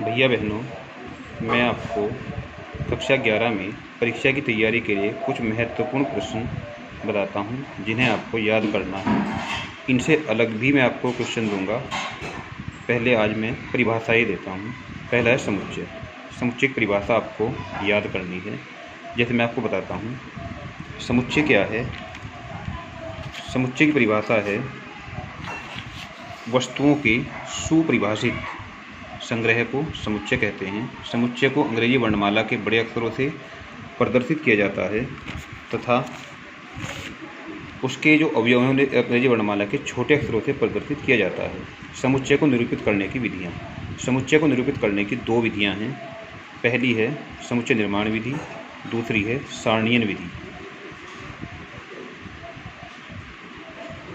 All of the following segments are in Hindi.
भैया बहनों, मैं आपको कक्षा 11 में परीक्षा की तैयारी के लिए कुछ महत्वपूर्ण प्रश्न बताता हूं, जिन्हें आपको याद करना है। इनसे अलग भी मैं आपको क्वेश्चन दूंगा। पहले आज मैं परिभाषाएं देता हूं। पहला है समुच्चय। समुच्चय की परिभाषा आपको याद करनी है। जैसे मैं आपको बताता हूं, समुच्चय क्या है। समुच्चय की परिभाषा है वस्तुओं के सुपरिभाषित संग्रह को समुच्चय कहते हैं। समुच्चय को अंग्रेजी वर्णमाला के बड़े अक्षरों से प्रदर्शित किया जाता है तथा उसके जो अवयव हैं उन्हें अंग्रेजी वर्णमाला के छोटे अक्षरों से प्रदर्शित किया जाता है। समुच्चय को निरूपित करने की विधियाँ। समुच्चय को निरूपित करने की दो विधियाँ हैं। पहली है समुच्चय निर्माण विधि, दूसरी है सारणीयन विधि।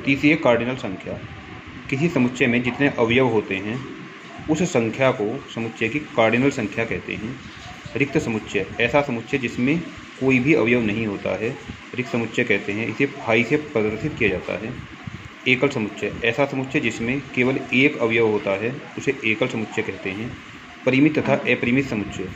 तीसरी है कार्डिनल संख्या। किसी समुच्चय में जितने अवयव होते हैं उस संख्या को समुच्चय की कार्डिनल संख्या कहते हैं। रिक्त समुच्चय, ऐसा समुच्चय जिसमें कोई भी अवयव नहीं होता है, रिक्त समुच्चय कहते हैं। इसे फाई से प्रदर्शित किया जाता है। एकल समुच्चय, ऐसा समुच्चय जिसमें केवल एक अवयव होता है, उसे एकल समुच्चय कहते हैं। परिमित तथा अपरिमित समुच्चय,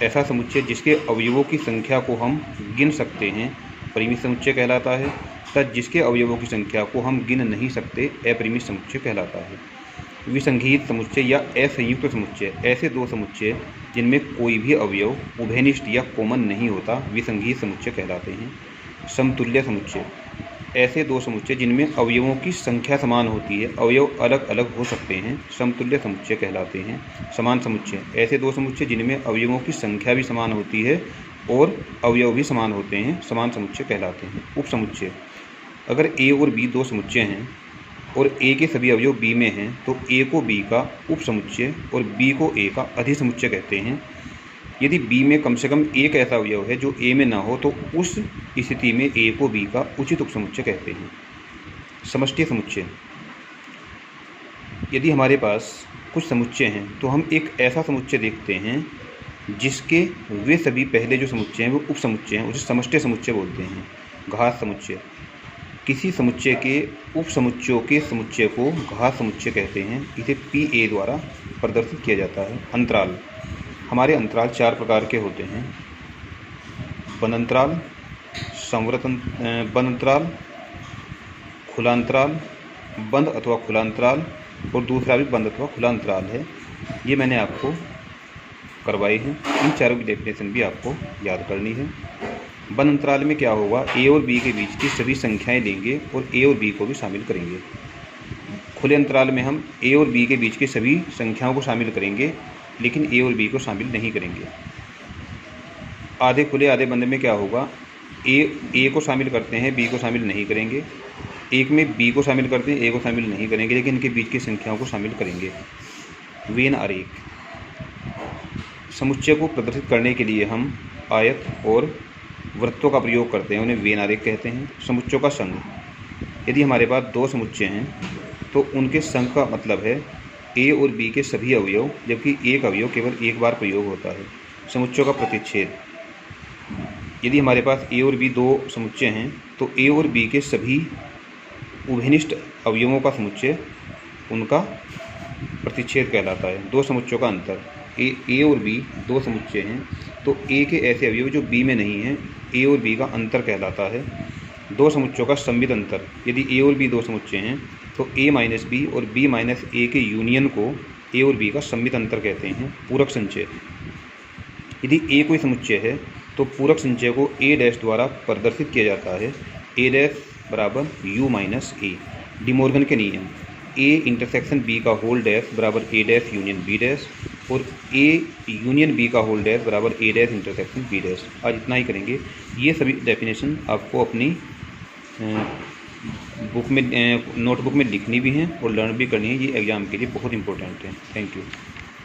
ऐसा समुच्चय जिसके अवयवों की संख्या को हम गिन सकते हैं, परिमित समुच्चय कहलाता है, तथा जिसके अवयवों की संख्या को हम गिन नहीं सकते, अपरिमित समुच्चय कहलाता है। विसंगीत समुच्चय या असंयुक्त समुच्चय, ऐसे दो समुच्चय जिनमें कोई भी अवयव उभयनिष्ठ या कॉमन नहीं होता, विसंगीत समुच्चय कहलाते हैं। समतुल्य समुच्चय, ऐसे दो समुच्चय जिनमें अवयवों की संख्या समान होती है, अवयव अलग अलग हो सकते हैं, समतुल्य समुच्चय कहलाते हैं। समान समुच्चय, ऐसे दो समुच्चय जिनमें अवयवों की संख्या भी समान होती है और अवयव भी समान होते हैं, समान समुच्चय कहलाते हैं। उपसमुच्चय, अगर ए और बी दो समुच्चय हैं और ए के सभी अवयव बी में हैं तो ए को बी का उपसमुच्चय और बी को ए का अधिसमुच्चय कहते हैं। यदि बी में कम से कम एक ऐसा अवयव है जो ए में ना हो तो उस स्थिति में ए को बी का उचित उपसमुच्चय कहते हैं। समष्टि समुच्चय, यदि हमारे पास कुछ समुच्चय हैं तो हम एक ऐसा समुच्चय देखते हैं जिसके वे सभी पहले जो समुच्चय हैं वो उपसमुच्चय हैं, उसे समष्टि समुच्चय बोलते हैं। घात समुच्चय, किसी समुच्चय के उपसमुच्चयों के समुच्चय को घात समुच्चय कहते हैं। इसे PA द्वारा प्रदर्शित किया जाता है। अंतराल, हमारे अंतराल चार प्रकार के होते हैं। बंद अंतराल, संवृत बंद अंतराल, खुला अंतराल, बंद अथवा खुला अंतराल, और दूसरा भी बंद अथवा खुला अंतराल है। ये मैंने आपको करवाई है। इन चारों की डेफिनेशन भी आपको याद करनी है। बंद अंतराल में क्या होगा, ए और बी के बीच की सभी संख्याएं लेंगे और ए और बी को भी शामिल करेंगे। खुले अंतराल में हम ए और बी के बीच की सभी संख्याओं को शामिल करेंगे लेकिन ए और बी को शामिल नहीं करेंगे। आधे खुले आधे बंद में क्या होगा, ए को शामिल करते हैं, बी को शामिल नहीं करेंगे। एक में बी को शामिल करते हैं, ए को शामिल नहीं करेंगे, लेकिन इनके बीच की संख्याओं को शामिल करेंगे। वेन आरेख, समुच्चय को प्रदर्शित करने के लिए हम आयत और वृत्तों का प्रयोग करते हैं, उन्हें वेन आरेख कहते हैं। समुच्चयों का संघ, यदि हमारे पास दो समुच्चय हैं तो उनके संघ का मतलब है ए और बी के सभी अवयव, जबकि एक अवयव केवल एक बार प्रयोग होता है। समुच्चयों का प्रतिच्छेद, यदि हमारे पास ए और बी दो समुच्चय हैं तो ए और बी के सभी उभयनिष्ठ अवयवों का समुच्चय उनका प्रतिच्छेद कहलाता है। दो समुच्चयों का अंतर, ए और बी दो समुच्चय हैं तो ए के ऐसे अवयव जो बी में नहीं हैं, ए और बी का अंतर कहलाता है। दो समुच्चयों का संवित अंतर, यदि ए और बी दो समुच्चय हैं तो ए माइनस बी और बी माइनस ए के यूनियन को ए और बी का संवित अंतर कहते हैं। पूरक संचय, यदि ए कोई समुच्चय है तो पूरक संचय को ए डैश द्वारा प्रदर्शित किया जाता है। ए डैश बराबर यू माइनस ए। डिमोर्गन के नियम, ए इंटरसेक्शन बी का होल डैश बराबर ए डैश यूनियन बी डैश और ए यूनियन बी का होल डैश बराबर ए डैश इंटरसेक्शन बी डैश। आज इतना ही करेंगे। ये सभी डेफिनेशन आपको अपनी बुक में नोटबुक में लिखनी भी हैं और लर्न भी करनी है। ये एग्ज़ाम के लिए बहुत इंपॉर्टेंट है। Thank you.